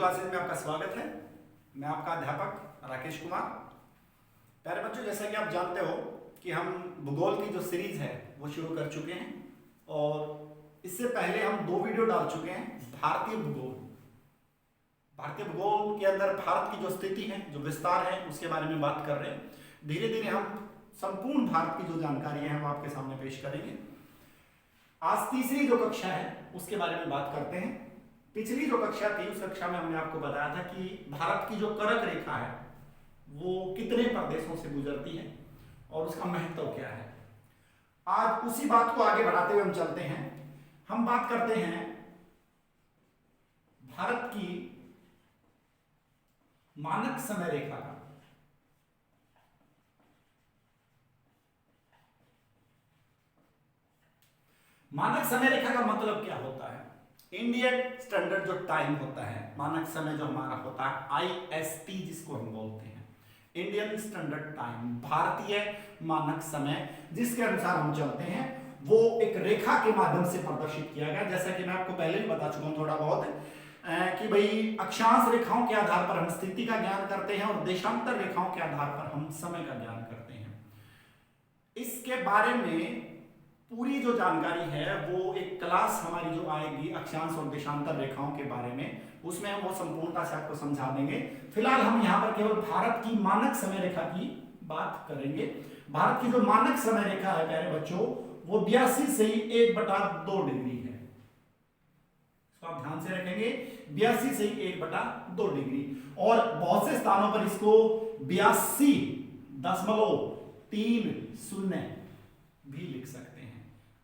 Classes में आपका स्वागत है। मैं आपका अध्यापक राकेश कुमार। प्यारे बच्चों, जैसा कि आप जानते हो कि हम भूगोल की जो सीरीज है वो शुरू कर चुके हैं और इससे पहले हम 2 वीडियो डाल चुके हैं। भारतीय भूगोल के अंदर भारत की जो स्थिति है, जो विस्तार है, उसके बारे में बात कर रहे हैं। धीरे धीरे हम संपूर्ण भारत की जो जानकारी है वो आपके सामने पेश करेंगे। आज तीसरी जो कक्षा है उसके बारे में बात करते हैं। पिछली जो कक्षा थी उस कक्षा में हमने आपको बताया था कि भारत की जो कर्क रेखा है वो कितने प्रदेशों से गुजरती है और उसका महत्व क्या है। आज उसी बात को आगे बढ़ाते हुए हम चलते हैं। हम बात करते हैं भारत की मानक समय रेखा का। मानक समय रेखा का मतलब क्या होता है? इंडियन स्टैंडर्ड जो टाइम होता है, मानक समय जो हमारा होता है IST जिसको हम बोलते हैं, इंडियन स्टैंडर्ड टाइम, भारतीय मानक समय, जिसके अनुसार हम चलते हैं, वो एक रेखा के माध्यम से प्रदर्शित किया गया। जैसा कि मैं आपको पहले भी बता चुका हूं थोड़ा बहुत कि भाई अक्षांश रेखाओं के आधार पर हम स्थिति का ज्ञान करते हैं और देशांतर रेखाओं के आधार पर हम समय का ज्ञान करते हैं। इसके बारे में पूरी जो जानकारी है वो एक क्लास हमारी जो आएगी अक्षांश और देशांतर रेखाओं के बारे में, उसमें हम वो संपूर्णता से आपको समझा देंगे। फिलहाल हम यहाँ पर केवल भारत की मानक समय रेखा की बात करेंगे। भारत की जो मानक समय रेखा है प्यारे बच्चों, वो 82 से 1/2 डिग्री है। इसको आप ध्यान से रखेंगे, 82 से 1/2 डिग्री। और बहुत से स्थानों पर इसको 82.30 भी लिख सकते हैं।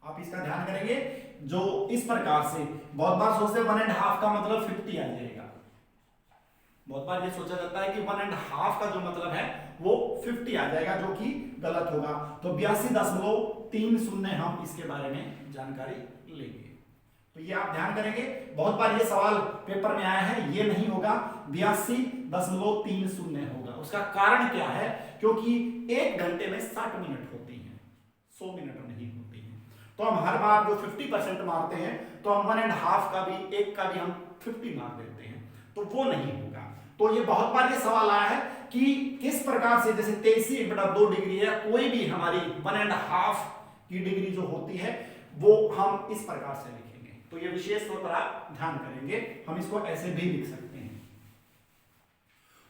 आप इसका ध्यान करेंगे। जो इस प्रकार से बहुत बार सोचते हैं 1.5 का मतलब 50 आ जाएगा। बहुत बार ये सोचा जाता है कि 1.5 का जो मतलब है वो 50 आ जाएगा, जो कि गलत होगा। तो 82.30 हम इसके बारे में जानकारी लेंगे। तो ये आप ध्यान करेंगे। बहुत बार ये सवाल पेपर में आया है, ये नहीं होगा, 82.30 होगा। उसका कारण क्या है? क्योंकि 1 घंटे में 60 मिनट होती है, 100 मिनट नहीं होती है। तो हम हर बार जो 50% मारते हैं तो हम 1.5 का भी, 1 का भी हम 50 मार देते हैं, तो वो नहीं होगा। तो ये बहुत बार ये सवाल आया है कि किस प्रकार से, जैसे 83/2 डिग्री है, कोई भी हमारी 1.5 की डिग्री जो होती है वो हम इस प्रकार से लिखेंगे। तो ये विशेष तौर पर आप ध्यान करेंगे, हम इसको ऐसे भी लिख सकते हैं।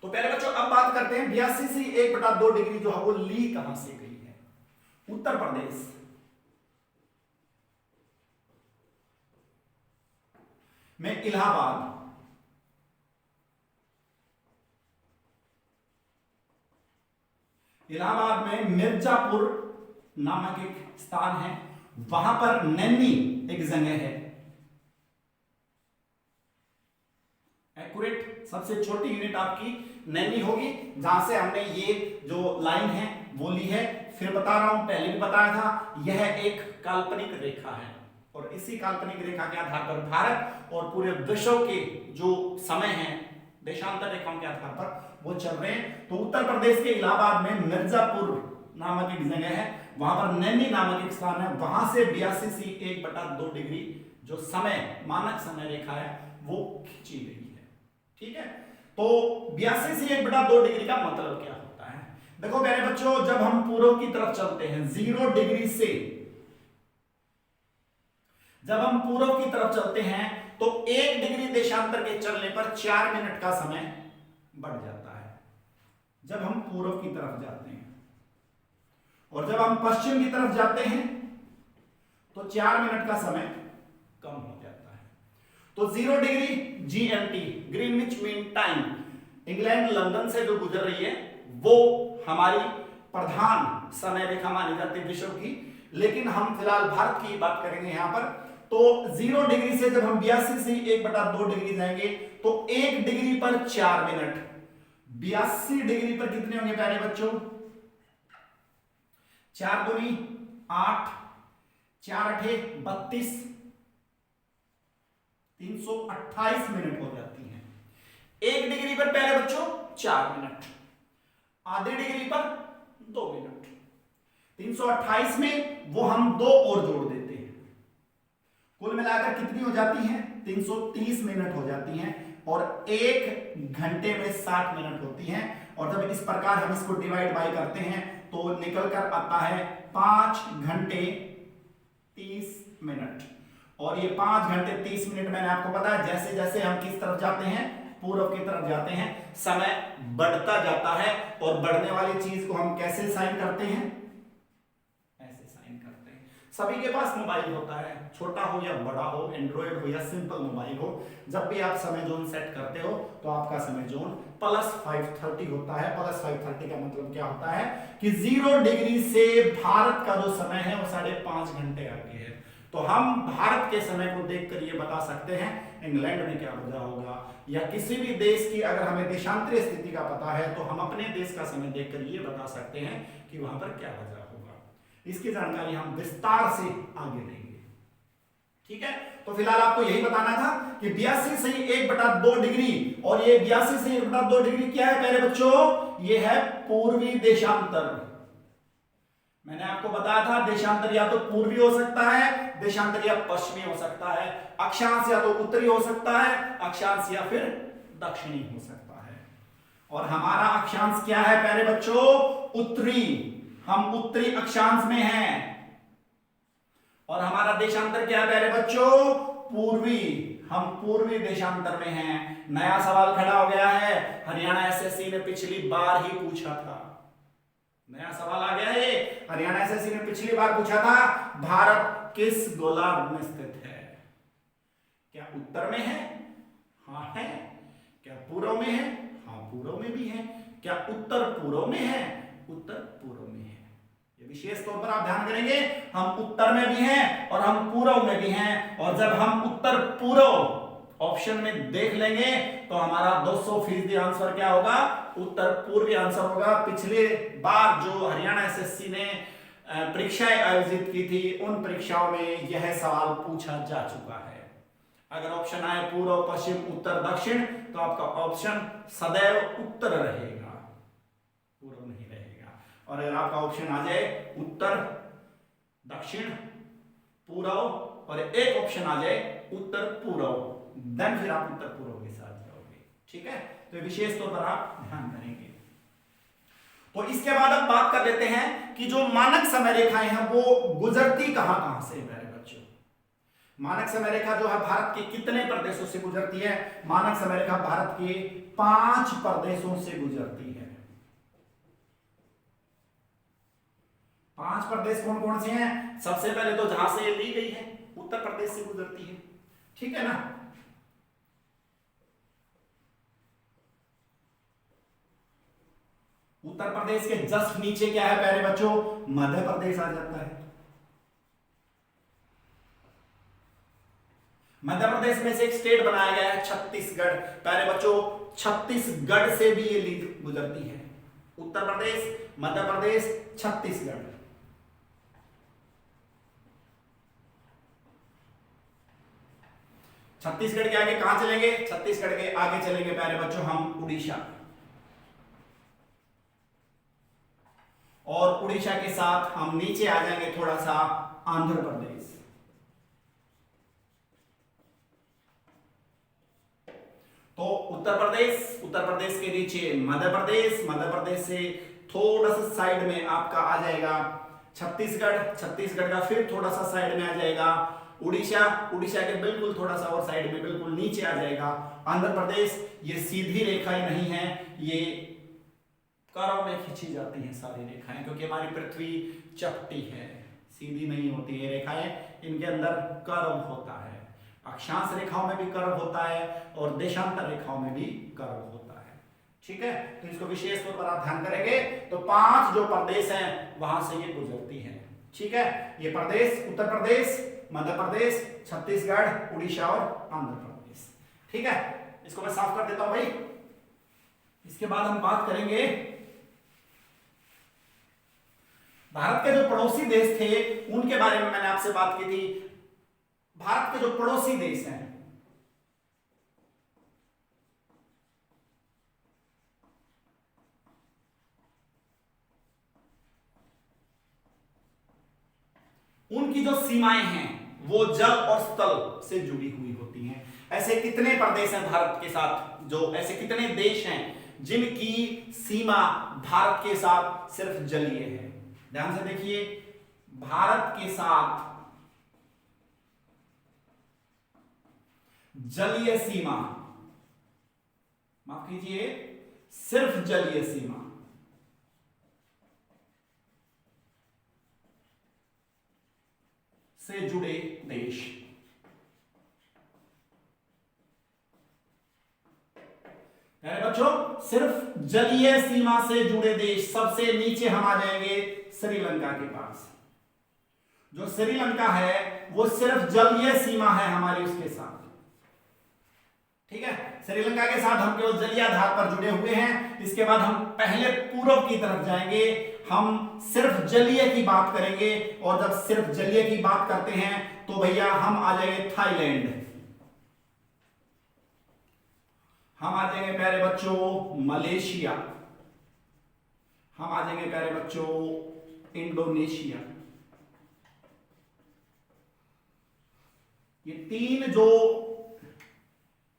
तो पहले बच्चों अब बात करते हैं 82 से 1/2 डिग्री जो है वो ली कहां से गई है? उत्तर प्रदेश में इलाहाबाद, इलाहाबाद में मिर्जापुर नामक एक स्थान है, वहां पर नैनी एक जगह है। एक्यूरेट सबसे छोटी यूनिट आपकी नैनी होगी, जहां से हमने ये जो लाइन है वो ली है। फिर बता रहा हूं, पहले भी बताया था, यह एक काल्पनिक रेखा है और इसी काल्पनिक रेखा के आधार पर भारत और पूरे विश्व के जो समय हैं देशांतर रेखाओं के आधार पर वो चल रहे हैं। तो उत्तर प्रदेश के इलाहाबाद में मिर्जापुर नामक एक जगह है, वहां पर नैनी नामक एक स्थान है, वहां से 82 से 1/2 डिग्री जो समय मानक समय रेखा है वो खींची गई है। ठीक है, तो 82 से 1/2 डिग्री का मतलब क्या होता है? देखो प्यारे बच्चों, जब हम पूर्व की तरफ चलते हैं 0 डिग्री से, जब हम पूर्व की तरफ चलते हैं तो 1 डिग्री देशांतर के चलने पर 4 मिनट का समय बढ़ जाता है जब हम पूर्व की तरफ जाते हैं। और जब हम पश्चिम की तरफ जाते हैं तो 4 मिनट का समय कम हो जाता है। तो 0 degree GMT, Greenwich mean time, England London से जो गुजर रही है वो हमारी प्रधान समय रेखा मानी जाती है विश्व की। लेकिन हम फिलहाल भारत की बात करेंगे यहां पर। तो 0 डिग्री से जब हम 82 से 1/2 डिग्री जाएंगे तो 1 डिग्री पर 4 मिनट, 82 डिग्री पर कितने होंगे प्यारे बच्चों? 4 दूनी 8, 4 8 32, 328 मिनट हो जाती है। 1 डिग्री पर प्यारे बच्चों 4 मिनट, आधे डिग्री पर 2 मिनट, 328 में वो हम 2 और जोड़ देते हैं। कुल मिलाकर कितनी हो जाती है? 330 मिनट हो जाती हैं और 1 घंटे में 60 मिनट होती हैं। और जब इस प्रकार हम इसको डिवाइड बाय करते हैं तो निकल कर आता है 5 घंटे 30 मिनट। और ये 5 घंटे 30 मिनट मैंने आपको बताया जैसे जैसे हम किस तरफ जाते हैं, पूर्व की तरफ जाते हैं, समय बढ़ता जाता है। और बढ़ने वाली चीज को हम कैसे साइन करते हैं, ऐसे साइन करते हैं। सभी के पास मोबाइल होता है, छोटा हो या बड़ा हो, एंड्रॉइड हो या सिंपल मोबाइल हो। जब भी आप समय जोन सेट करते हो तो आपका समय जोन +530 होता है। +530 का मतलब क्या होता है कि 0 डिग्री से भारत का जो समय है वो 5.5 घंटे आगे है। तो हम भारत के समय को देखकर ये बता सकते हैं इंग्लैंड में क्या बजा होगा, या किसी भी देश की अगर हमें देशांतरीय स्थिति का पता है तो हम अपने देश का समय देखकर ये बता सकते हैं कि वहां पर क्या बजा होगा। इसकी जानकारी हम विस्तार से आगे लेंगे। ठीक है, तो फिलहाल आपको यही बताना था कि 82 से 1/2 डिग्री, और ये 82 से 1/2 डिग्री क्या है प्यारे बच्चों, ये है पूर्वी देशांतर। मैंने आपको बताया था देशांतर या तो पूर्वी हो सकता है, देशांतर या पश्चिमी हो सकता है, अक्षांश या तो उत्तरी हो सकता है, अक्षांश या फिर दक्षिणी हो सकता है। और हमारा अक्षांश क्या है प्यारे बच्चों, उत्तरी। हम उत्तरी अक्षांश में हैं। और हमारा देशांतर क्या है प्यारे बच्चों, पूर्वी। हम पूर्वी देशांतर में हैं। नया सवाल खड़ा हो गया है, हरियाणा एसएससी ने पिछली बार ही पूछा था। नया सवाल आ गया है, हरियाणा एसएससी ने पिछली बार पूछा था भारत किस गोलार्ध में स्थित है। क्या उत्तर में है, हाँ है। क्या पूर्व में है, हाँ पूर्व में भी है। क्या उत्तर पूर्व में है, उत्तर पूर्व में है। ये विशेष तौर पर आप ध्यान करेंगे, हम उत्तर में भी हैं और हम पूर्व में भी हैं। और जब हम उत्तर पूर्व ऑप्शन में देख लेंगे तो हमारा 200% आंसर क्या होगा, उत्तर पूर्वी आंसर होगा। पिछले बार जो हरियाणा एसएससी ने परीक्षाएं आयोजित की थी उन परीक्षाओं में यह सवाल पूछा जा चुका है। अगर ऑप्शन आए पूर्व, पश्चिम, उत्तर, दक्षिण तो आपका ऑप्शन सदैव उत्तर रहेगा, पूर्व नहीं रहेगा। और अगर आपका ऑप्शन आ जाए उत्तर, दक्षिण, पूर्व और एक ऑप्शन आ जाए उत्तर पूर्व, देन फिर आप उत्तर पूर्व के साथ जाओगे। ठीक है, तो विशेष तौर पर आप ध्यान करेंगे। तो इसके बाद अब बात कर लेते हैं कि जो मानक समय रेखाएं हैं वो गुजरती कहां कहां से मेरे बच्चों। मानक समय रेखा जो है भारत के कितने प्रदेशों से गुजरती है, मानक समय रेखा भारत के 5 प्रदेशों से गुजरती है। 5 प्रदेश कौन कौन से हैं, सबसे पहले तो जहां से ये ली गई है उत्तर प्रदेश से गुजरती है। ठीक है ना, उत्तर प्रदेश के जस्ट नीचे क्या है प्यारे बच्चों, मध्य प्रदेश आ जाता है। मध्य प्रदेश में से एक स्टेट बनाया गया है छत्तीसगढ़। प्यारे बच्चों छत्तीसगढ़ से भी ये लीड गुजरती है। उत्तर प्रदेश, मध्य प्रदेश, छत्तीसगढ़। छत्तीसगढ़ के आगे कहां चलेंगे, छत्तीसगढ़ के आगे चलेंगे प्यारे बच्चों हम उड़ीसा। और उड़ीसा के साथ हम नीचे आ जाएंगे थोड़ा सा आंध्र प्रदेश। तो उत्तर प्रदेश के नीचे मध्य प्रदेश, मध्य प्रदेश से थोड़ा सा साइड में आपका आ जाएगा छत्तीसगढ़, छत्तीसगढ़ का फिर थोड़ा सा साइड में आ जाएगा उड़ीसा, उड़ीसा के बिल्कुल थोड़ा सा और साइड में बिल्कुल नीचे आ जाएगा आंध्र प्रदेश। ये सीधी रेखाएं नहीं है, ये कर्व में खींची जाती हैं सारी रेखाएं, क्योंकि हमारी पृथ्वी चपटी है, सीधी नहीं होती है रेखाएं, इनके अंदर कर्व होता है। अक्षांश रेखाओं में भी कर्व होता है और देशांतर रेखाओं में भी कर्व होता है। ठीक है, तो इसको विशेष तौर पर आप ध्यान करेंगे। तो 5 जो प्रदेश हैं वहां से ये गुजरती है। ठीक है, ये प्रदेश उत्तर प्रदेश, मध्य प्रदेश, छत्तीसगढ़, उड़ीसा और आंध्र प्रदेश। ठीक है, इसको मैं साफ कर देता हूं भाई। इसके बाद हम बात करेंगे भारत के जो पड़ोसी देश थे उनके बारे में। मैंने आपसे बात की थी भारत के जो पड़ोसी देश हैं उनकी जो सीमाएं हैं वो जल और स्थल से जुड़ी हुई होती हैं। ऐसे कितने प्रदेश हैं भारत के साथ, जो ऐसे कितने देश हैं जिनकी सीमा भारत के साथ सिर्फ जलीय है? ध्यान से देखिए, भारत के साथ जलीय सीमा, माफ कीजिए, सिर्फ जलीय सीमा से जुड़े देश। प्यारे बच्चों, सिर्फ जलीय सीमा से जुड़े देश, सबसे नीचे हम आ जाएंगे श्रीलंका के पास। जो श्रीलंका है वो सिर्फ जलीय सीमा है हमारी उसके साथ, ठीक है। श्रीलंका के साथ हम केवल जलीय आधार पर जुड़े हुए हैं। इसके बाद हम पहले पूर्व की तरफ जाएंगे, हम सिर्फ जलीय की बात करेंगे, और जब सिर्फ जलीय की बात करते हैं तो भैया हम आ जाएंगे थाईलैंड, हम आ जाएंगे प्यारे बच्चों मलेशिया, हम आ जाएंगे प्यारे बच्चों इंडोनेशिया। ये तीन जो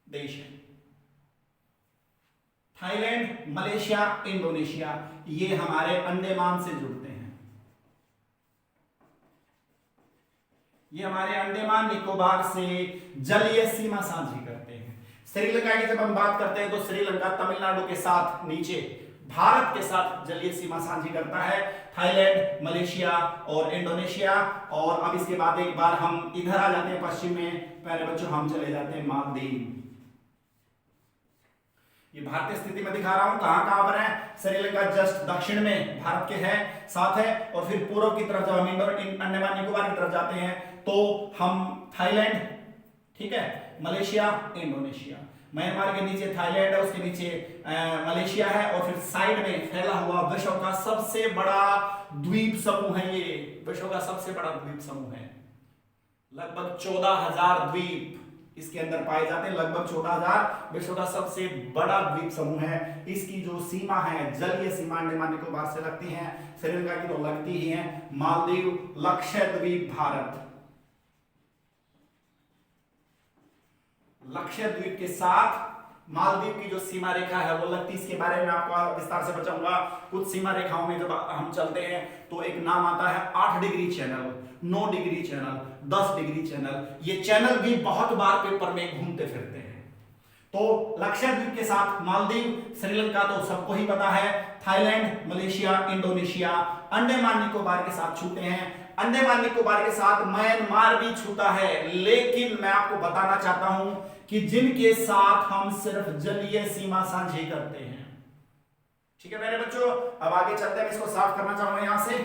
देश हैं, थाईलैंड, मलेशिया, इंडोनेशिया, ये हमारे अंडमान से जुड़ते हैं। ये हमारे अंडमान निकोबार से जलीय सीमा साझी करते हैं। श्रीलंका की जब हम बात करते हैं तो श्रीलंका तमिलनाडु के साथ नीचे भारत के साथ जलीय सीमा साझी करता है, थाईलैंड, मलेशिया और इंडोनेशिया। और अब इसके बाद एक बार हम इधर आ जाते हैं पश्चिम में, प्यारे बच्चों हम चले जाते हैं मालदीव। ये भारतीय स्थिति में दिखा रहा हूं कहां कहां पर है। श्रीलंका जस्ट दक्षिण में भारत के है साथ है, और फिर पूर्व की तरफ जब हम अंडमान निकोबार की तरफ जाते हैं तो हम थाईलैंड, ठीक है, मलेशिया, इंडोनेशिया। म्यांमार के नीचे थाईलैंड है, उसके नीचे मलेशिया है, और फिर साइड में फैला हुआ विश्व का सबसे बड़ा द्वीप समूह है। ये विश्व का सबसे बड़ा द्वीप समूह है। लगभग 14,000 द्वीप इसके अंदर पाए जाते हैं, लगभग 14,000। विश्व का सबसे बड़ा द्वीप समूह है। इसकी जो सीमा है, जलीय सीमा अंडमान निकोबार से लगती है, श्रीलंका की तो लगती ही है। मालदीव, लक्षद्वीप भारत, लक्षद्वीप के साथ मालदीव की जो सीमा रेखा है वो लगती है। इसके बारे में आपको विस्तार से बताऊंगा। कुछ सीमा रेखाओं में जब हम चलते हैं तो एक नाम आता है 8 degree channel, 9 degree channel, 10 degree channel. ये चैनल भी बहुत बार पेपर में घूमते फिरते हैं। तो लक्षद्वीप के साथ मालदीव, श्रीलंका तो सबको ही पता है, Thailand, Malaysia, Indonesia, Andaman Nicobar के साथ छूते हैं। अंडमान निकोबार के साथ म्यांमार भी छूता है, लेकिन मैं आपको बताना चाहता हूं कि जिनके साथ हम सिर्फ जलीय सीमा साझी करते हैं। ठीक है मेरे बच्चों, अब आगे चलते हैं। इसको साफ करना चाहूंगा यहां से।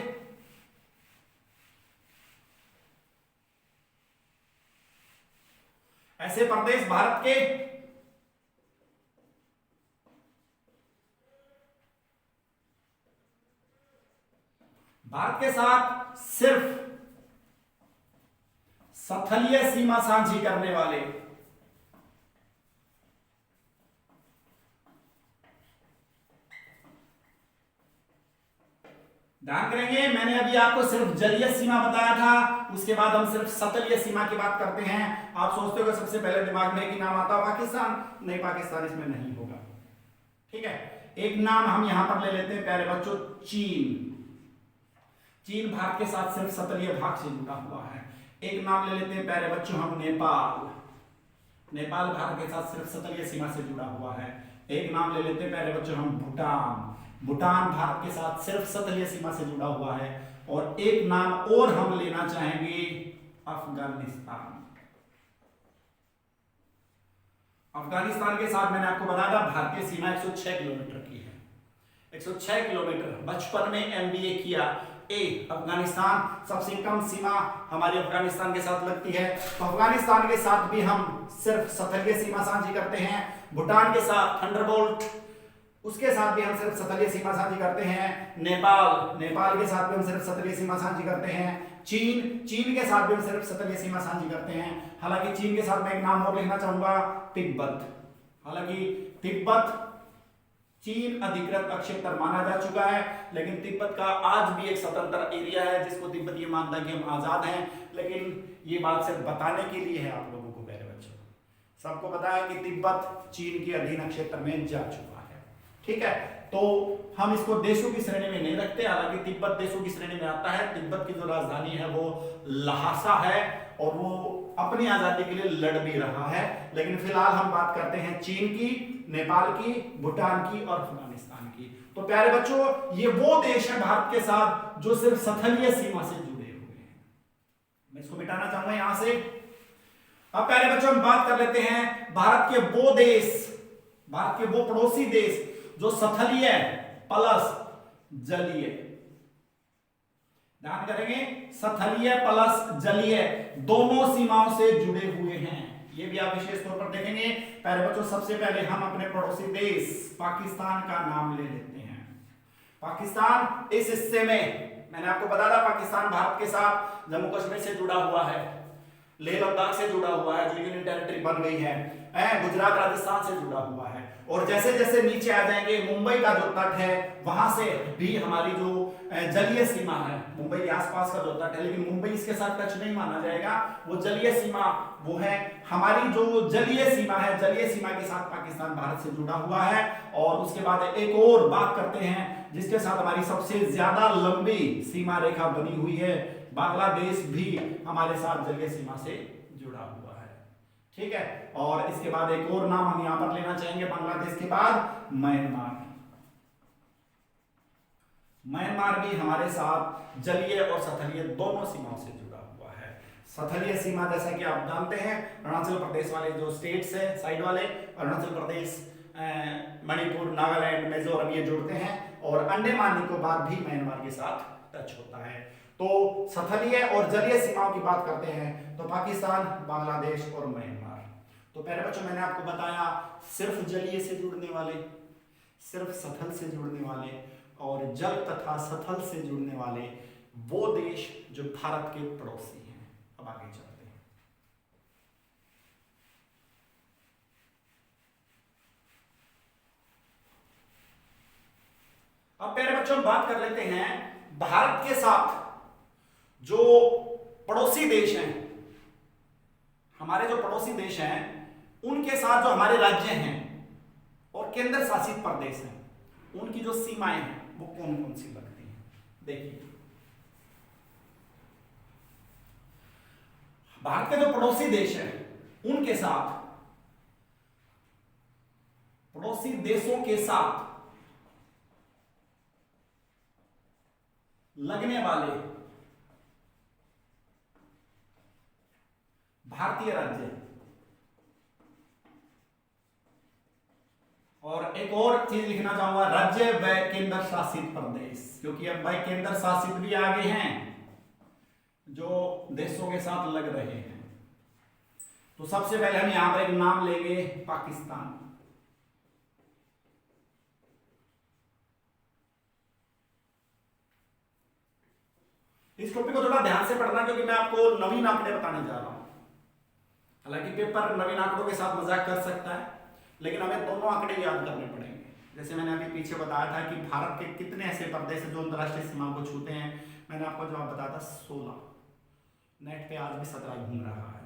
ऐसे प्रदेश भारत के साथ सिर्फ स्थलीय सीमा साझी करने वाले, ध्यान करेंगे, मैंने अभी आपको सिर्फ जलीय सीमा बताया था, उसके बाद हम सिर्फ स्थलीय सीमा की बात करते हैं। आप सोचते हो सबसे पहले दिमाग में कि नाम आता पाकिस्तान, नहीं, पाकिस्तान इसमें नहीं होगा। ठीक है, एक नाम हम यहां पर ले लेते हैं प्यारे बच्चों, चीन। चीन भारत के साथ सिर्फ स्थलीय भाग से जुड़ा हुआ है। एक नाम ले लेते हैं प्यारे बच्चों हम, नेपाल। नेपाल भारत के साथ सिर्फ स्थलीय सीमा से जुड़ा हुआ है। एक नाम ले लेते हैं प्यारे बच्चों हम, भूटान। भूटान भारत के साथ सिर्फ स्थलीय सीमा से जुड़ा हुआ है। और एक नाम और हम लेना चाहेंगे, अफगानिस्तान। अफगानिस्तान के साथ मैंने आपको बताया था भारतीय सीमा 106 किलोमीटर की है। 106 किलोमीटर। बचपन में एमबीए किया। अफगानिस्तान सबसे कम सीमा हमारी अफगानिस्तान के साथ लगती है, तो अफगानिस्तान के साथ भी हम सिर्फ स्थलीय सीमा साझी करते हैं। भूटान के साथ थंडरबोल्ट, उसके साथ भी हम सिर्फ स्थलीय सीमा साझी करते हैं। नेपाल के साथ भी हम सिर्फ स्थलीय सीमा साझी करते हैं। चीन के साथ भी हम सिर्फ स्थलीय सीमा साझी करते हैं। हालांकि चीन के साथ मैं एक नाम और लिखना चाहूंगा, तिब्बत। हालांकि तिब्बत चीन अधिकृत क्षेत्र माना जा चुका है, लेकिन तिब्बत का आज भी एक स्वतंत्र एरिया है जिसको तिब्बत ये मानता है कि हम आजाद हैं। लेकिन ये बात सिर्फ बताने के लिए है आप लोगों को प्यारे बच्चों, सबको पता है कि तिब्बत चीन के अधीन क्षेत्र में जा चुका है। ठीक है, तो हम इसको देशों की श्रेणी में नहीं रखते, हालांकि तिब्बत देशों की श्रेणी में आता है। तिब्बत की जो राजधानी है वो लहासा है और वो अपनी आजादी के लिए लड़ भी रहा है। लेकिन फिलहाल हम बात करते हैं चीन की, नेपाल की, भूटान की और अफगानिस्तान की। तो प्यारे बच्चों, ये वो देश है भारत के साथ जो सिर्फ स्थलीय सीमा से जुड़े हुए हैं। मैं इसको मिटाना चाहूंगा यहां से। अब प्यारे बच्चों, हम बात कर लेते हैं भारत के वो देश, भारत के वो पड़ोसी देश जो स्थलीय प्लस जलीय, ध्यान करेंगे, स्थलीय प्लस जलीय दोनों सीमाओं से जुड़े हुए हैं। ये भी आप विशेष तौर पर देखेंगे। प्यारे बच्चों, सबसे पहले हम अपने पड़ोसी देश पाकिस्तान का नाम ले लेते हैं। पाकिस्तान इस हिस्से में मैंने आपको बताया था, पाकिस्तान भारत के साथ जम्मू कश्मीर से जुड़ा हुआ है, लेह लद्दाख से जुड़ा हुआ है जो यूनियन टेरिटरी बन गई है, गुजरात राजस्थान से जुड़ा हुआ है। और जैसे जैसे नीचे आ जाएंगे, मुंबई का जो तट है वहां से भी हमारी जो जलीय सीमा है, मुंबई के आसपास का जो तट है, लेकिन मुंबई इसके साथ टच नहीं माना जाएगा, वो जलीय सीमा वो है हमारी जो जलीय सीमा है। जलीय सीमा के साथ पाकिस्तान भारत से जुड़ा हुआ है। और उसके बाद एक और बात करते हैं जिसके साथ हमारी सबसे ज्यादा लंबी सीमा रेखा बनी हुई है, बांग्लादेश भी हमारे साथ जलीय सीमा से जुड़ा हुआ है। ठीक है, और इसके बाद एक और नाम हम यहां पर लेना चाहेंगे बांग्लादेश के बाद, म्यांमार। म्यांमार भी हमारे साथ जलीय और स्थलीय दोनों सीमाओं से जुड़ा हुआ है। स्थलीय सीमा जैसा कि आप जानते हैं, अरुणाचल प्रदेश वाले जो स्टेट्स है साइड वाले, अरुणाचल प्रदेश, मणिपुर, नागालैंड, मिजोरम ये जुड़ते हैं, और अंडमान निकोबार भी म्यांमार के साथ टच होता है। तो स्थलीय और जलीय सीमाओं की बात करते हैं तो पाकिस्तान, बांग्लादेश और म्यांमार। तो पहले बच्चों मैंने आपको बताया सिर्फ जलीय से जुड़ने वाले, सिर्फ स्थल से जुड़ने वाले और जल तथा स्थल से जुड़ने वाले वो देश जो भारत के पड़ोसी हैं। अब आगे चलते हैं। अब पहले बच्चों बात कर लेते हैं भारत के साथ जो पड़ोसी देश हैं, हमारे जो पड़ोसी देश हैं उनके साथ जो हमारे राज्य हैं और केंद्र शासित प्रदेश हैं, उनकी जो सीमाएं हैं वो कौन कौन सी लगती हैं। देखिए, भारत के जो पड़ोसी देश हैं उनके साथ, पड़ोसी देशों के साथ लगने वाले भारतीय राज्य, और एक और चीज लिखना चाहूंगा, राज्य व केंद्र शासित प्रदेश, क्योंकि अब भाई केंद्र शासित भी आगे हैं जो देशों के साथ लग रहे हैं। तो सबसे पहले हम यहां पर एक नाम लेंगे, पाकिस्तान। इस टॉपिक को थोड़ा ध्यान से पढ़ना क्योंकि मैं आपको नवीन आंकड़े बताने जा रहा हूं। हालांकि पेपर नवीन आंकड़ों के साथ मजाक कर सकता है, लेकिन हमें दोनों आंकड़े याद करने पड़ेंगे। जैसे मैंने अभी पीछे बताया था कि भारत के कितने ऐसे प्रदेश हैं जो अंतरराष्ट्रीय सीमा को छूते हैं, मैंने आपको जवाब बताया था 16। नेट पे आज भी 17 घूम रहा है।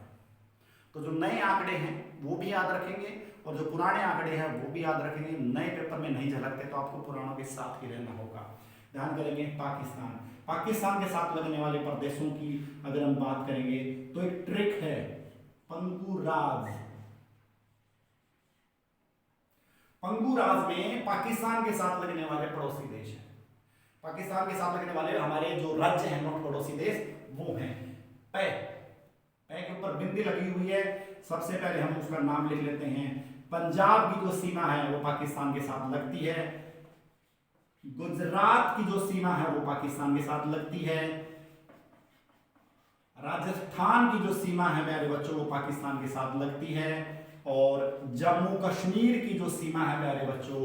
तो जो नए आंकड़े हैं वो भी याद रखेंगे और जो पुराने आंकड़े हैं वो भी याद रखेंगे। नए पेपर में नहीं झलकते तो आपको पुरानों के साथ ही रहना होगा। ध्यान करेंगे, पाकिस्तान, पाकिस्तान के साथ लगने वाले प्रदेशों की अगर हम बात करेंगे तो एक ट्रिक है, पंगुराज। पंगुराज में पाकिस्तान के साथ लगने वाले पड़ोसी देश हैं। पाकिस्तान के साथ लगने वाले हमारे जो राज्य हैं नॉट पड़ोसी देश वो हैं पै। पै के ऊपर बिंदी लगी हुई है। सबसे पहले हम उसका नाम लिख लेते हैं। पंजाब की जो सीमा है वो पाकिस्तान के साथ लगती है। गुजरात की जो सीमा है वो पाकिस्तान के साथ लगती है। राजस्थान की जो सीमा है मेरे बच्चों वो पाकिस्तान के साथ लगती है। और जम्मू कश्मीर की जो सीमा है मेरे बच्चों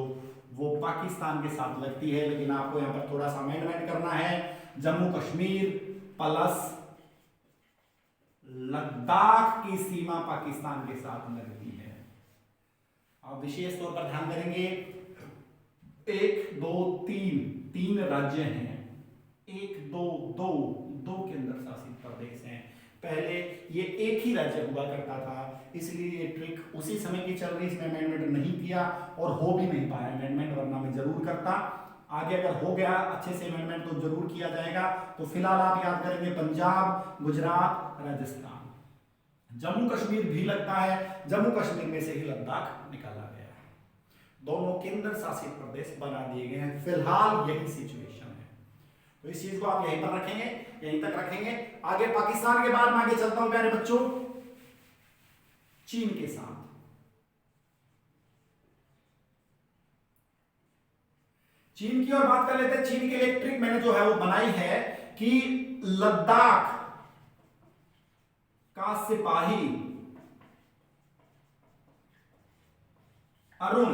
वो पाकिस्तान के साथ लगती है। लेकिन आपको यहां पर थोड़ा सा अमेंडमेंट करना है, जम्मू कश्मीर प्लस लद्दाख की सीमा पाकिस्तान के साथ लगती है। आप विशेष तौर पर ध्यान करेंगे, 1 2 3 राज्य हैं, 1 2 2 केंद्र शासित प्रदेश हैं। पहले ये एक ही राज्य हुआ करता था, इसलिए ये ट्रिक उसी समय की चल रही, इसमें अमेंडमेंट नहीं किया और हो भी नहीं पाया अमेंडमेंट, वरना मैं जरूर करता। आगे अगर हो गया अच्छे से अमेंडमेंट तो जरूर किया जाएगा। तो फिलहाल आप याद करेंगे पंजाब, गुजरात, राजस्थान, जम्मू कश्मीर भी लगता है, जम्मू कश्मीर में से ही लद्दाख निकाला गया है। दोनों केंद्र शासित प्रदेश बना दिए गए हैं। फिलहाल यही सिचुएशन है, तो इस चीज को आप यहीं पर रखेंगे, यहीं तक रखेंगे। आगे पाकिस्तान के बाद मैं आगे चलता हूं प्यारे बच्चों, चीन के साथ। चीन की और बात कर लेते हैं। चीन के लिए एक ट्रिक मैंने जो है वो बनाई है कि लद्दाख का सिपाही अरुण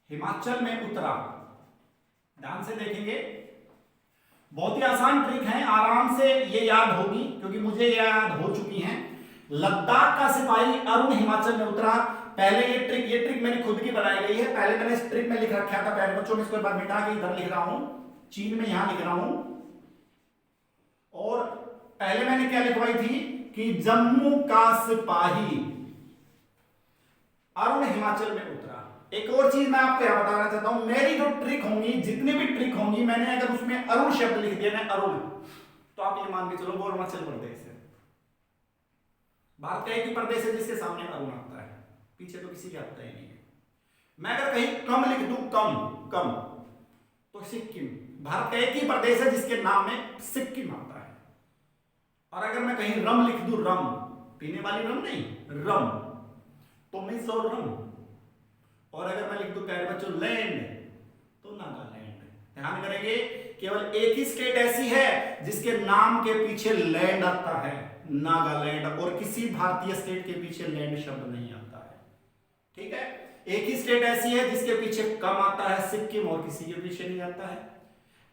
हिमाचल में उतरा। ध्यान से देखेंगे, बहुत ही आसान ट्रिक है, आराम से ये याद होगी क्योंकि मुझे याद हो चुकी हैं। लद्दाख का सिपाही अरुण हिमाचल में उतरा। पहले ये ट्रिक मेरी खुद की बनाई गई है। पहले मैंने इस ट्रिक में लिख रखा था प्यारे बच्चों में, इसको एक बार मिटा के इधर लिख रहा हूं, चीन में यहां लिख रहा हूं। और पहले मैंने क्या लिखवाई थी कि जम्मू का सिपाही अरुण हिमाचल में उतरा। एक और चीज मैं आपको यहां बताना चाहता हूं, मेरी जो ट्रिक होंगी, जितनी भी ट्रिक होंगी, मैंने अगर उसमें अरुण शब्द लिख दिया ना, अरुण, तो आप ये मान के चलो वो अरुणाचल प्रदेश है। भारत का एक ही प्रदेश है जिसके सामने अरुण आता है, पीछे तो किसी के आता ही नहीं है। मैं अगर कहीं कम लिख दूं, कम तो सिक्किम, भारत का एक ही प्रदेश है जिसके नाम में सिक्किम आता है। और अगर मैं कहीं रम लिख दूं, रम, पीने वाली रम नहीं, रम, तो मिजोरम। और अगर मैं लिख दूं प्यारे बच्चों लैंड, तो नागालैंड। ध्यान करेंगे, केवल एक ही स्टेट ऐसी है जिसके नाम के पीछे लैंड आता है, नागालैंड, और किसी भारतीय स्टेट के पीछे लैंड शब्द नहीं आता है। ठीक है, एक ही स्टेट ऐसी है जिसके पीछे कम आता है, सिक्किम, और किसी के पीछे नहीं आता है।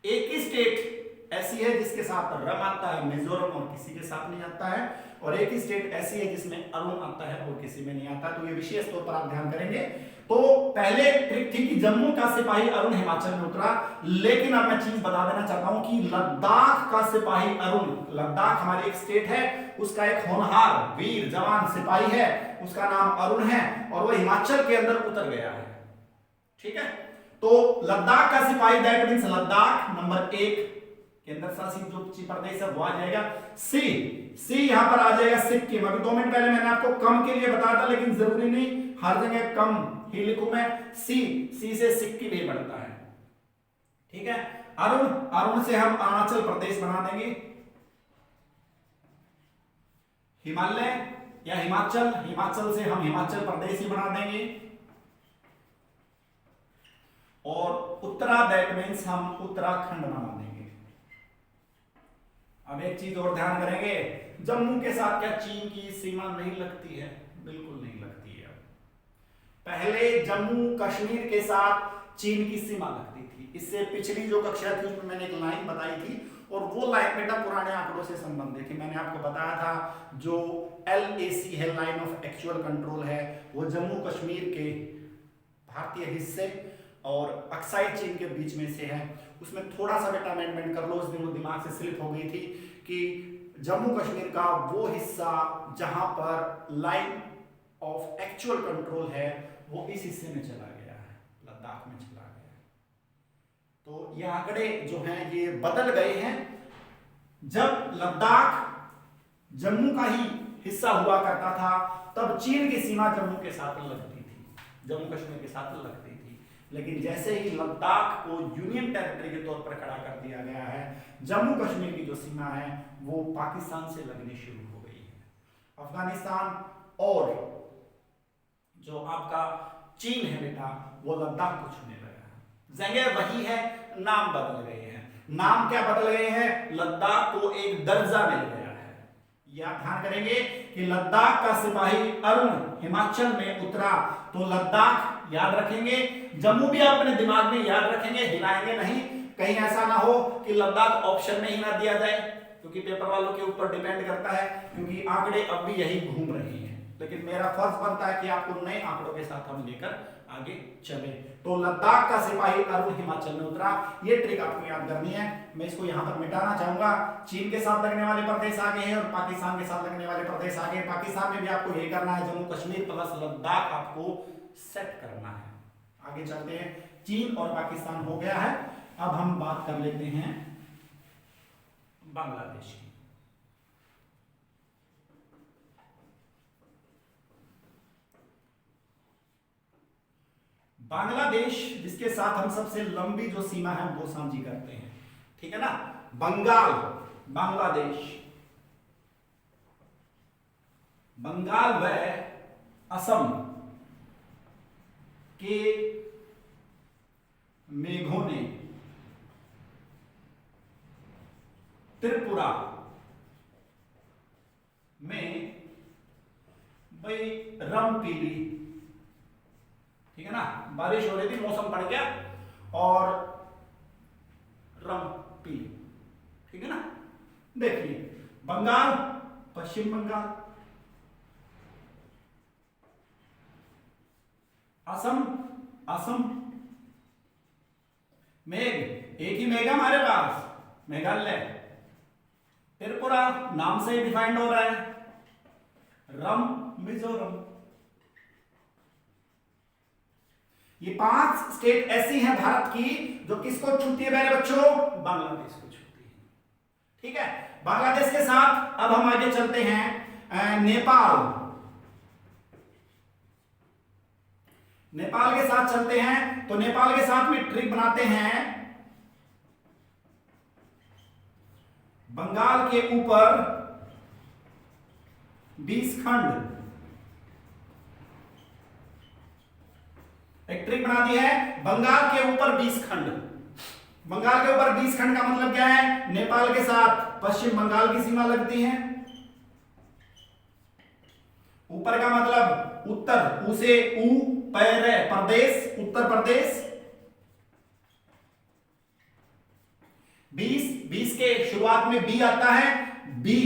एक ही स्टेट ऐसी है जिसके साथ रम आता है, मिजोरम, और किसी के साथ नहीं आता है। और एक ही स्टेट ऐसी है जिसमें अरुण आता है और किसी में नहीं आता। तो ये विशेष तौर पर आप ध्यान करेंगे। तो पहले ट्रिक थी कि जम्मू का सिपाही अरुण हिमाचल में उतरा, लेकिन अब मैं चीज बता देना चाहता हूं कि लद्दाख का सिपाही अरुण, लद्दाख हमारी एक स्टेट है, उसका एक होनहार वीर जवान सिपाही है, उसका नाम अरुण है, और वो हिमाचल के अंदर उतर गया है। ठीक है, तो लद्दाख का सिपाही, दैट मींस लद्दाख नंबर 1 केंद्र शासित जो प्रदेश है वो आ जाएगा। सी यहां पर आ जाएगा सिक्किम। अभी 2 मिनट पहले मैंने आपको कम के लिए बताया था, लेकिन जरूरी नहीं हर जगह कम ही लिखूं मैं। सी से सिक्किम ही बढ़ता है। ठीक है, अरुण से हम अरुणाचल प्रदेश बना देंगे, हिमालय या हिमाचल से हम हिमाचल प्रदेश ही बना देंगे, और उत्तरा दैट मीन्स हम उत्तराखंड बना देंगे। अब एक चीज और ध्यान करेंगे, जम्मू के साथ क्या चीन की सीमा नहीं लगती है? बिल्कुल नहीं लगती है। पहले जम्मू कश्मीर के साथ चीन की सीमा लगती थी। इससे पिछली जो कक्षा थी उसमें मैंने एक लाइन बताई थी, और वो लाइन बेटा पुराने आंकड़ों से संबंधित थी। मैंने आपको बताया था जो LAC है, लाइन ऑफ एक्चुअल कंट्रोल है, वो जम्मू कश्मीर के भारतीय हिस्से और अक्साई चीन के बीच में से है। उसमें थोड़ा सा बेटा अमेंडमेंट कर लो, उस दिन वो दिमाग से स्लिप हो गई थी कि जम्मू कश्मीर का वो हिस्सा जहां पर लाइन ऑफ एक्चुअल कंट्रोल है वो इस हिस्से में चला गया है, लद्दाख में चला गया है। तो ये आंकड़े जो हैं ये बदल गए हैं। जब लद्दाख जम्मू का ही हिस्सा हुआ करता था तब चीन की सीमा जम्मू के साथ लगती थी, जम्मू कश्मीर के साथ लगती थी। लेकिन जैसे ही लद्दाख को यूनियन टेरिटरी के तौर पर खड़ा कर दिया गया है, जम्मू कश्मीर की जो सीमा है वो पाकिस्तान से लगनी शुरू हो गई है। अफगानिस्तान और जो आपका चीन है बेटा वो लद्दाख को छूने लगा है। जगह वही है, नाम बदल गए हैं। नाम क्या बदल गए हैं? लद्दाख को एक दर्जा मिल गया है। ये आप ध्यान करेंगे कि लद्दाख का सिपाही अरुण हिमाचल में उतरा, तो लद्दाख याद रखेंगे, जम्मू भी आप अपने दिमाग में याद रखेंगे, हिलाएंगे नहीं। कहीं ऐसा ना हो कि लद्दाख ऑप्शन में ही ना दिया जाए, क्योंकि पेपर वालों के ऊपर डिपेंड करता है, क्योंकि आंकड़े अब भी यही घूम रहे हैं। लेकिन मेरा फर्ज बनता है कि आपको नए आंकड़ों के साथ हम लेकर आगे चले। तो लद्दाख का सिपाही अरुण हिमाचल में उतरा, ये ट्रिक आपको याद करनी है। मैं इसको यहां पर मिटाना चाहूंगा। चीन के साथ लगने वाले प्रदेश आगे हैं और पाकिस्तान के साथ लगने वाले प्रदेश आगे। पाकिस्तान में भी आपको यही करना है, जम्मू कश्मीर प्लस लद्दाख आपको सेट करना है। आगे चलते हैं। चीन और पाकिस्तान हो गया है। अब हम बात कर लेते हैं बांग्लादेश की। बांग्लादेश जिसके साथ हम सबसे लंबी जो सीमा है वो साझी करते हैं, ठीक है ना। बंगाल, बांग्लादेश, बंगाल व असम के मेघों ने त्रिपुरा में भाई रम पी ली, ठीक है ना। बारिश हो रही थी, मौसम बढ़ गया और रम पी, ठीक है ना। देखिए बंगाल, पश्चिम बंगाल, असम, असम, मेघ, एक ही मेघ हमारे पास, मेघालय, त्रिपुरा नाम से डिफाइंड हो रहा है, रम मिजोरम। ये 5 स्टेट ऐसी हैं भारत की जो किसको छूती है मेरे बच्चों? बांग्लादेश को छूती है, ठीक है। बांग्लादेश के साथ अब हम आगे चलते हैं नेपाल, नेपाल के साथ चलते हैं। तो नेपाल के साथ में ट्रिक बनाते हैं, बंगाल के ऊपर 20 खंड, एक ट्रिक बना दी है, बंगाल के ऊपर 20 खंड। बंगाल के ऊपर 20 खंड का मतलब क्या है? नेपाल के साथ पश्चिम बंगाल की सीमा लगती है। ऊपर का मतलब उत्तर, ऊ से ऊ, पैर प्रदेश, उत्तर प्रदेश। 20 के शुरुआत में बी आता है, बी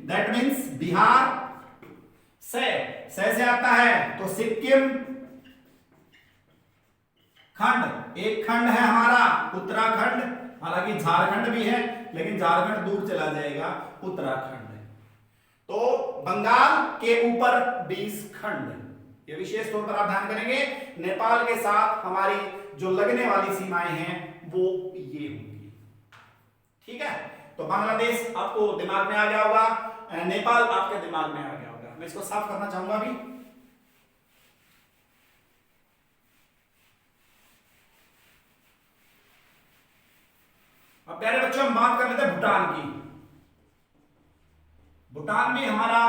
दैट मीन्स बिहार। से आता है तो सिक्किम। खंड, एक खंड है हमारा उत्तराखंड, हालांकि झारखंड भी है लेकिन झारखंड दूर चला जाएगा, उत्तराखंड। तो बंगाल के ऊपर 20 खंड, ये विशेष तौर पर आप ध्यान करेंगे। नेपाल के साथ हमारी जो लगने वाली सीमाएं हैं वो ये होंगी, ठीक है। तो बांग्लादेश आपको दिमाग में आ गया होगा, नेपाल आपके दिमाग में आ गया होगा। मैं इसको साफ करना चाहूंगा अभी। अब प्यारे बच्चों हम बात कर लेते हैं भूटान की। भूटान भी हमारा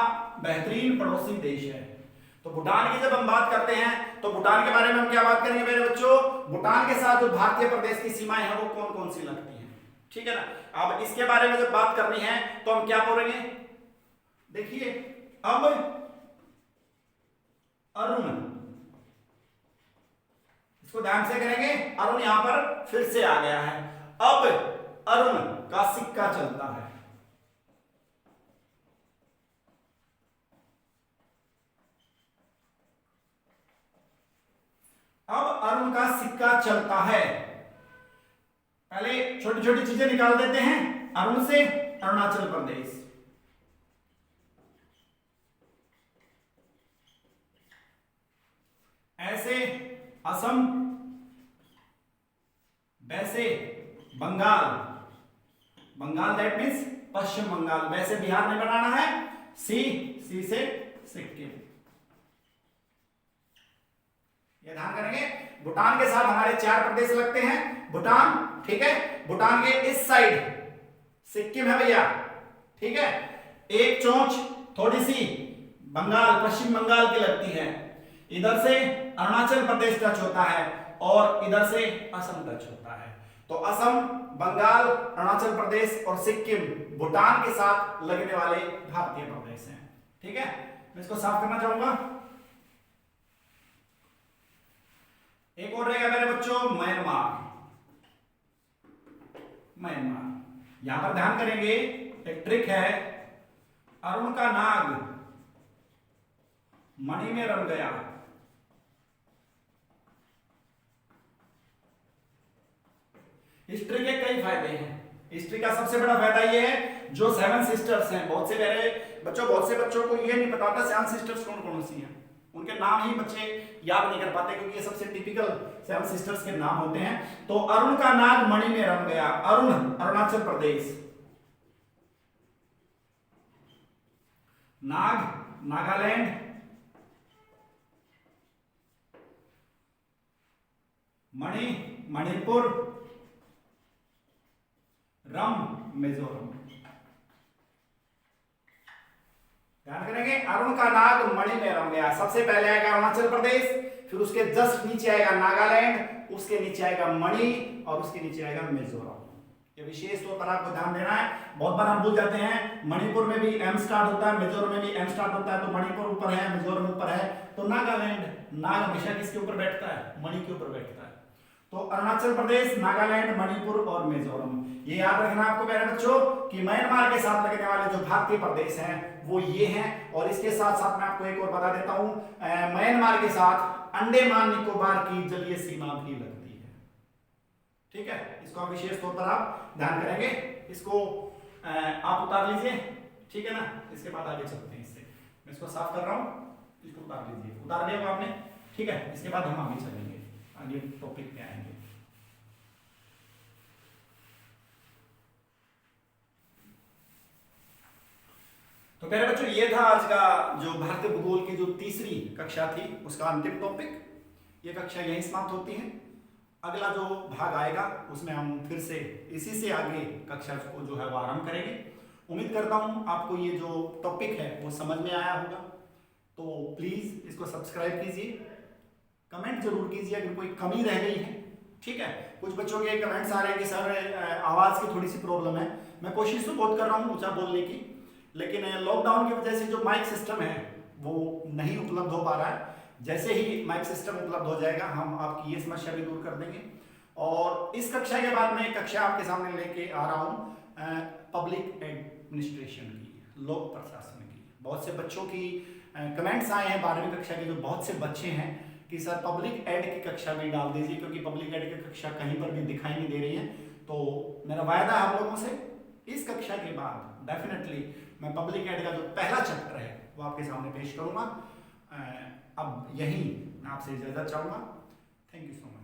बेहतरीन पड़ोसी देश है। तो भूटान की जब हम बात करते हैं तो भूटान के बारे में हम क्या बात करेंगे मेरे बच्चों? भूटान के साथ जो भारतीय प्रदेश की सीमाएं हैं वो कौन कौन सी लगती हैं, ठीक है ना। अब इसके बारे में जब बात करनी है तो हम क्या बोलेंगे? देखिए अब अरुण, इसको ध्यान से करेंगे। अरुण यहां पर फिर से आ गया है। अब अरुण का सिक्का चलता है। अब अरुण का सिक्का चलता है। पहले छोटी छोटी चीजें निकाल देते हैं। अरुण से अरुणाचल प्रदेश, ऐसे असम, वैसे बंगाल, बंगाल दैट मीन्स पश्चिम बंगाल, वैसे बिहार नहीं बनाना है। सी से सिक्किम, ये ध्यान करेंगे। भूटान के साथ हमारे 4 प्रदेश लगते हैं। भूटान, ठीक है, भूटान के इस साइड सिक्किम है भैया, ठीक है। एक चोंच थोड़ी सी बंगाल, पश्चिम बंगाल की लगती है। इधर से अरुणाचल प्रदेश टच होता है और इधर से असम टच होता है। तो असम, बंगाल, अरुणाचल प्रदेश और सिक्किम भूटान के साथ लगने वाले भारतीय प्रदेश हैं, ठीक है। मैं इसको साफ करना चाहूंगा। एक और रहेगा मेरे बच्चों म्यांमार। म्यांमार, यहां पर ध्यान करेंगे, एक ट्रिक है। अरुण का नाग मणि में रम गया। हिस्ट्री के कई फायदे हैं। हिस्ट्री का सबसे बड़ा फायदा यह है, जो 7 सिस्टर्स हैं, बहुत से बच्चों को यह नहीं पता होता 7 सिस्टर्स कौन कौन सी हैं। उनके नाम ही बच्चे याद नहीं कर पाते, क्योंकि ये सबसे टिपिकल 7 सिस्टर्स के नाम होते हैं। तो अरुण का नाग मणि में रम गया। अरुण अरुणाचल प्रदेश, नाग नागालैंड, मणि मणिपुर, रम मिजोरम। ध्यान करेंगे, अरुण का नाग मणि में रम गया। सबसे पहले आएगा अरुणाचल प्रदेश, फिर उसके जस्ट नीचे आएगा नागालैंड, उसके नीचे आएगा मणि और उसके नीचे आएगा मिजोरम। ये विशेष तौर पर आपको ध्यान देना है। बहुत बार हम भूल जाते हैं, मणिपुर में भी एम स्टार्ट होता है, मिजोरम में भी एम स्टार्ट होता है, तो मणिपुर ऊपर है, मिजोरम ऊपर है, तो नागालैंड, नाग हमेशा किसके ऊपर बैठता है? मणि के ऊपर बैठता है। तो अरुणाचल प्रदेश, नागालैंड, मणिपुर और मिजोरम। ये याद रखना आपको प्यारे बच्चों कि म्यांमार के साथ लगने वाले जो भारतीय प्रदेश हैं वो ये हैं। और इसके साथ साथ मैं आपको एक और बता देता हूं, म्यांमार के साथ अंडमान निकोबार की जलीय सीमा भी लगती है। ठीक है, इसको आप विशेष तौर पर आप ध्यान करेंगे। इसको आप उतार लीजिए, ठीक है ना। इसके बाद आगे चलते हैं। इससे मैं इसको साफ कर रहा हूं, इसको उतार लीजिए। उतार दिया होगा आपने, ठीक है। इसके बाद हम आगे चलेंगे, आगे टॉपिक पे आएंगे। तो प्यारे बच्चों, ये था आज का जो भारतीय भूगोल की जो तीसरी कक्षा थी उसका अंतिम टॉपिक। ये कक्षा यहीं समाप्त होती है। अगला जो भाग आएगा उसमें हम फिर से इसी से आगे कक्षा को जो है वो आरंभ करेंगे। उम्मीद करता हूं आपको ये जो टॉपिक है वो समझ में आया होगा। तो प्लीज इसको सब्सक्राइब कीजिए, कमेंट जरूर कीजिए अगर कोई कमी रह गई है। ठीक है, कुछ बच्चों के कमेंट्स आ रहे हैं कि सर आवाज की थोड़ी सी प्रॉब्लम है। मैं कोशिश तो बहुत कर रहा हूँ ऊंचा बोलने की, लेकिन लॉकडाउन की वजह से जो माइक सिस्टम है वो नहीं उपलब्ध हो पा रहा है। जैसे ही माइक सिस्टम उपलब्ध हो जाएगा हम आपकी ये समस्या भी दूर कर देंगे। और इस कक्षा के बाद मैं कक्षा आपके सामने लेके आ रहा हूँ पब्लिक एडमिनिस्ट्रेशन की, लोक प्रशासन की। बहुत से बच्चों की कमेंट्स आए हैं 12वीं कक्षा के जो बहुत से बच्चे हैं कि सर पब्लिक एड की कक्षा भी डाल दीजिए, क्योंकि पब्लिक एड की कक्षा कहीं पर भी दिखाई नहीं दे रही है। तो मेरा वायदा है आप लोगों से, इस कक्षा के बाद डेफिनेटली मैं पब्लिक एड का जो पहला चैप्टर है वो आपके सामने पेश करूंगा। अब यहीं मैं आपसे इजाजत चाहूंगा। Thank you so much.